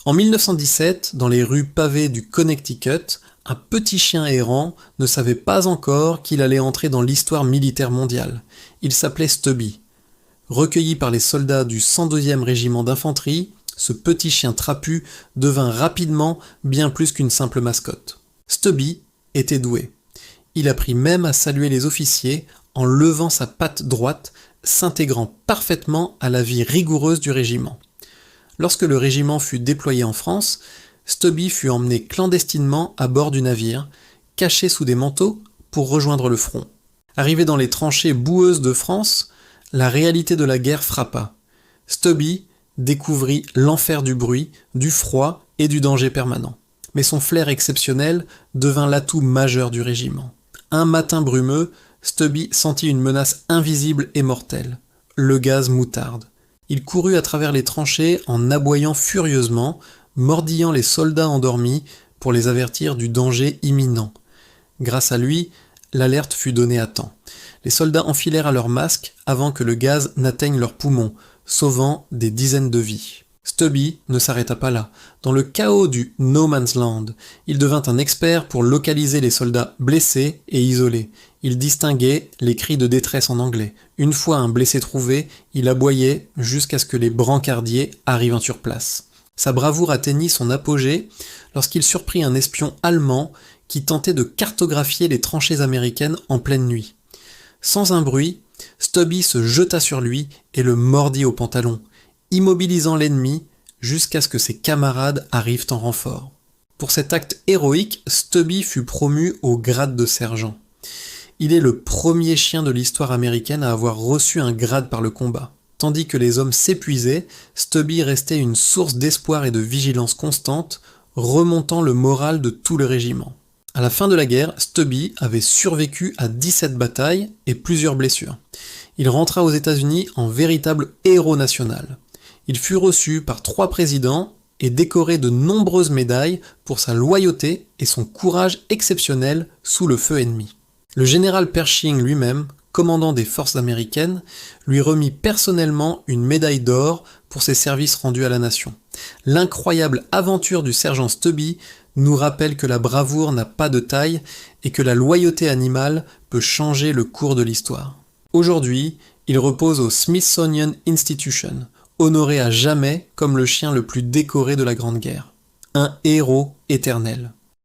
En 1917, dans les rues pavées du Connecticut, un petit chien errant ne savait pas encore qu'il allait entrer dans l'histoire militaire mondiale. Il s'appelait Stubby. Recueilli par les soldats du 102e régiment d'infanterie, ce petit chien trapu devint rapidement bien plus qu'une simple mascotte. Stubby était doué. Il apprit même à saluer les officiers en levant sa patte droite, s'intégrant parfaitement à la vie rigoureuse du régiment. Lorsque le régiment fut déployé en France, Stubby fut emmené clandestinement à bord du navire, caché sous des manteaux pour rejoindre le front. Arrivé dans les tranchées boueuses de France, la réalité de la guerre frappa. Stubby découvrit l'enfer du bruit, du froid et du danger permanent. Mais son flair exceptionnel devint l'atout majeur du régiment. Un matin brumeux, Stubby sentit une menace invisible et mortelle, le gaz moutarde. Il courut à travers les tranchées en aboyant furieusement, mordillant les soldats endormis pour les avertir du danger imminent. Grâce à lui, l'alerte fut donnée à temps. Les soldats enfilèrent à leurs masques avant que le gaz n'atteigne leurs poumons, sauvant des dizaines de vies. Stubby ne s'arrêta pas là. Dans le chaos du No Man's Land, il devint un expert pour localiser les soldats blessés et isolés. Il distinguait les cris de détresse en anglais. Une fois un blessé trouvé, il aboyait jusqu'à ce que les brancardiers arrivent sur place. Sa bravoure atteignit son apogée lorsqu'il surprit un espion allemand qui tentait de cartographier les tranchées américaines en pleine nuit. Sans un bruit, Stubby se jeta sur lui et le mordit au pantalon, immobilisant l'ennemi jusqu'à ce que ses camarades arrivent en renfort. Pour cet acte héroïque, Stubby fut promu au grade de sergent. Il est le premier chien de l'histoire américaine à avoir reçu un grade par le combat. Tandis que les hommes s'épuisaient, Stubby restait une source d'espoir et de vigilance constante, remontant le moral de tout le régiment. À la fin de la guerre, Stubby avait survécu à 17 batailles et plusieurs blessures. Il rentra aux États-Unis en véritable héros national. Il fut reçu par 3 présidents et décoré de nombreuses médailles pour sa loyauté et son courage exceptionnel sous le feu ennemi. Le général Pershing lui-même, commandant des forces américaines, lui remit personnellement une médaille d'or pour ses services rendus à la nation. L'incroyable aventure du sergent Stubby nous rappelle que la bravoure n'a pas de taille et que la loyauté animale peut changer le cours de l'histoire. Aujourd'hui, il repose au Smithsonian Institution, honoré à jamais comme le chien le plus décoré de la Grande Guerre. Un héros éternel.